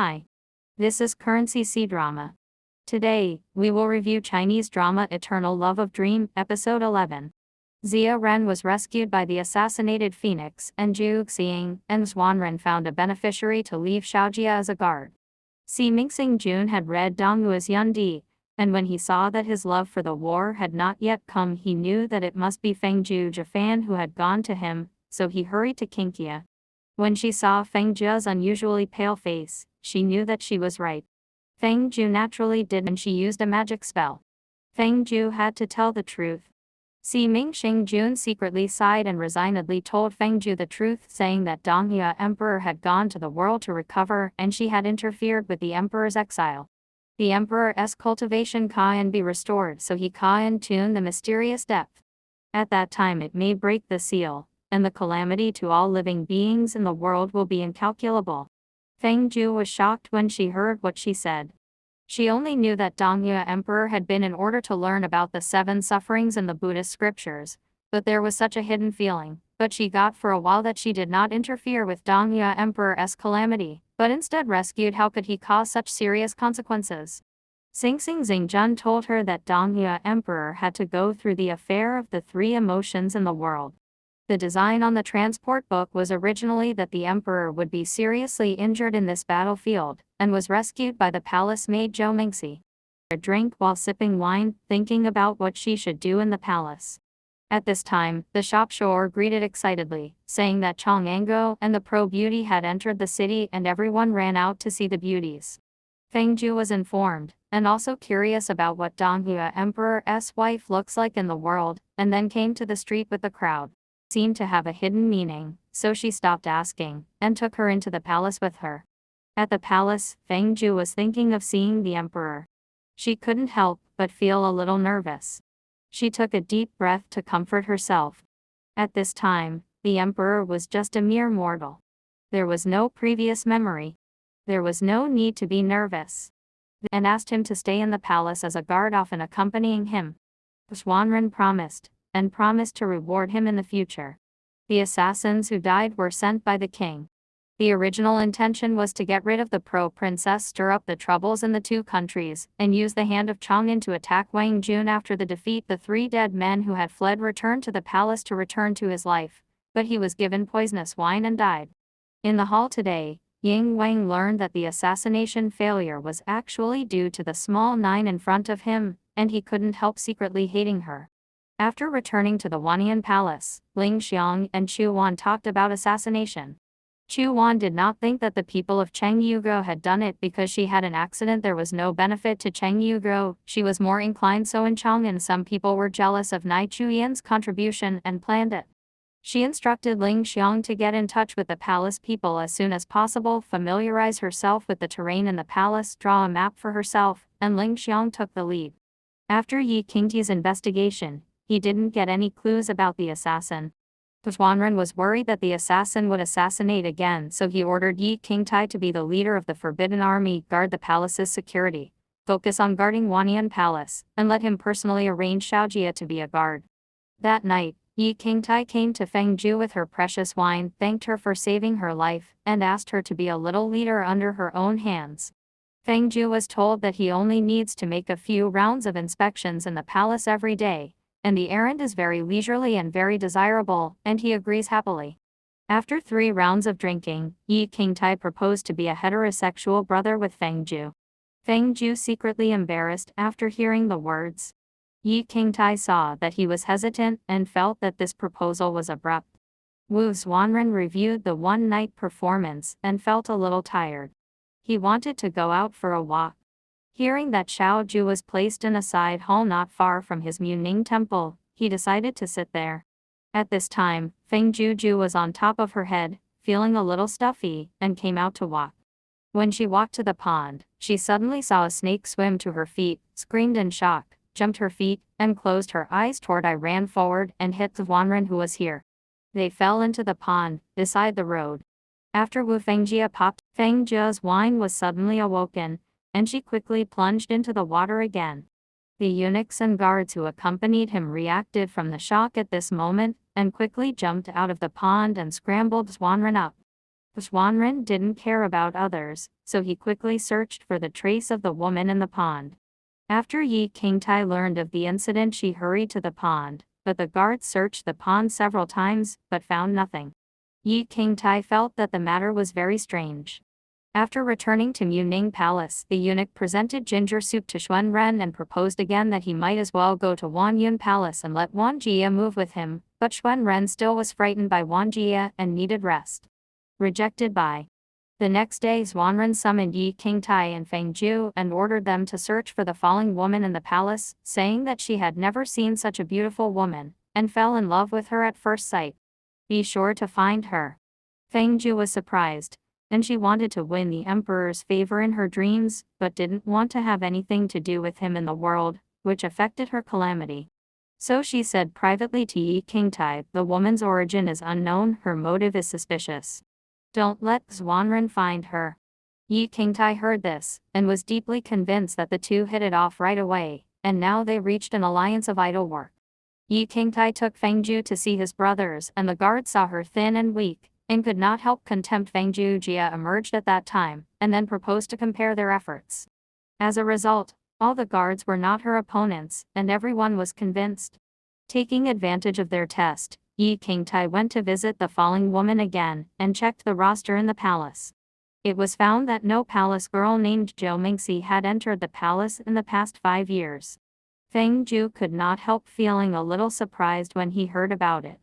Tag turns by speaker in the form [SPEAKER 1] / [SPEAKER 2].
[SPEAKER 1] Hi. This is Currency C-Drama. Today, we will review Chinese drama Eternal Love of Dream, Episode 11. Xia Ren was rescued by the assassinated Phoenix, and Zhu Xing and Xuan Ren found a beneficiary to leave Xiaojia as a guard. Si Mingxing Jun had read Dong Hua's Yundi, and when he saw that his love for the war had not yet come, he knew that it must be Feng Jiu Jafan who had gone to him, so he hurried to Qing Qiu. When she saw Feng Jiu's unusually pale face, she knew that she was right. Feng Jiu naturally did, and she used a magic spell. Feng Jiu had to tell the truth. Si Mingxing Jun secretly sighed and resignedly told Feng Jiu the truth, saying that Dong Hua Emperor had gone to the world to recover and she had interfered with the Emperor's exile. The Emperor's cultivation can be restored, so he can tune the mysterious depth. At that time it may break the seal, and the calamity to all living beings in the world will be incalculable. Feng Jiu was shocked when she heard what she said. She only knew that Dong Hua Emperor had been in order to learn about the 7 sufferings in the Buddhist scriptures, but there was such a hidden feeling, but she got for a while that she did not interfere with Dong Hua Emperor's calamity, but instead rescued. How could he cause such serious consequences? Xing Jun told her that Dong Hua Emperor had to go through the affair of the 3 emotions in the world. The design on the transport book was originally that the emperor would be seriously injured in this battlefield, and was rescued by the palace maid Zhou Mingxi. A drink while sipping wine, thinking about what she should do in the palace. At this time, the shopkeeper greeted excitedly, saying that Chang'ango and the pro-beauty had entered the city and everyone ran out to see the beauties. Feng Jiu was informed, and also curious about what Dong Hua Emperor's wife looks like in the world, and then came to the street with the crowd. Seemed to have a hidden meaning, so she stopped asking, and took her into the palace with her. At the palace, Feng Jiu was thinking of seeing the emperor. She couldn't help but feel a little nervous. She took a deep breath to comfort herself. At this time, the emperor was just a mere mortal. There was no previous memory. There was no need to be nervous. And asked him to stay in the palace as a guard, often accompanying him. Xuan Ren promised, and promised to reward him in the future. The assassins who died were sent by the king. The original intention was to get rid of the pro-princess, stir up the troubles in the 2 countries, and use the hand of Chang'an to attack Wang Jun. After the defeat, the 3 dead men who had fled returned to the palace to return to his life, but he was given poisonous wine and died. In the hall today, Ying Wang learned that the assassination failure was actually due to the small 9 in front of him, and he couldn't help secretly hating her. After returning to the Wanyan Palace, Ling Xiang and Chu Wan talked about assassination. Chu Wan did not think that the people of Cheng Yugo had done it because she had an accident. There was no benefit to Cheng Yugo. She was more inclined so in Chang'an. Some people were jealous of Nai Chuyan's contribution and planned it. She instructed Ling Xiang to get in touch with the palace people as soon as possible, familiarize herself with the terrain in the palace, draw a map for herself, and Ling Xiang took the lead. After Yi Qingti's investigation, he didn't get any clues about the assassin. Xuan Ren was worried that the assassin would assassinate again, so he ordered Yi Qingtai to be the leader of the Forbidden Army, guard the palace's security, focus on guarding Wanyan Palace, and let him personally arrange Xiaojia to be a guard. That night, Yi Qingtai came to Feng Jiu with her precious wine, thanked her for saving her life, and asked her to be a little leader under her own hands. Feng Jiu was told that he only needs to make a few rounds of inspections in the palace every day, and the errand is very leisurely and very desirable, and he agrees happily. After 3 rounds of drinking, Yi Qingtai proposed to be a heterosexual brother with Feng Jiu. Feng Jiu secretly embarrassed after hearing the words. Yi Qingtai saw that he was hesitant and felt that this proposal was abrupt. Wu Xuanren reviewed the one-night performance and felt a little tired. He wanted to go out for a walk. Hearing that Xiao Ju was placed in a side hall not far from his Muning temple, he decided to sit there. At this time, Feng Ju was on top of her head, feeling a little stuffy, and came out to walk. When she walked to the pond, she suddenly saw a snake swim to her feet, screamed in shock, jumped her feet, and closed her eyes. I ran forward and hit the Wanren who was here. They fell into the pond, beside the road. After Wu Fengjia popped, Feng Jia's wine was suddenly awoken, and she quickly plunged into the water again. The eunuchs and guards who accompanied him reacted from the shock at this moment, and quickly jumped out of the pond and scrambled Xuanren up. Xuanren didn't care about others, so he quickly searched for the trace of the woman in the pond. After Yi Qingtai learned of the incident, she hurried to the pond, but the guards searched the pond several times, but found nothing. Yi Qingtai felt that the matter was very strange. After returning to Muning Palace, the eunuch presented ginger soup to Xuanren and proposed again that he might as well go to Wanyun Palace and let Wang Jia move with him, but Xuanren still was frightened by Wang Jia and needed rest. Rejected by. The next day, Xuanren summoned Yi Qingtai and Feng Jiu and ordered them to search for the falling woman in the palace, saying that she had never seen such a beautiful woman, and fell in love with her at first sight. Be sure to find her. Feng Jiu was surprised, and she wanted to win the emperor's favor in her dreams, but didn't want to have anything to do with him in the world, which affected her calamity. So she said privately to Yi Qingtai, the woman's origin is unknown, her motive is suspicious. Don't let Xuanren find her. Yi Qingtai heard this, and was deeply convinced that the two hit it off right away, and now they reached an alliance of idle work. Yi Qingtai took Feng Jiu to see his brothers, and the guards saw her thin and weak, and could not help contempt. Feng Jiu Jia emerged at that time, and then proposed to compare their efforts. As a result, all the guards were not her opponents, and everyone was convinced. Taking advantage of their test, Yi Qingtai went to visit the falling woman again, and checked the roster in the palace. It was found that no palace girl named Zhou Mingxi had entered the palace in the past 5 years. Feng Jiu could not help feeling a little surprised when he heard about it.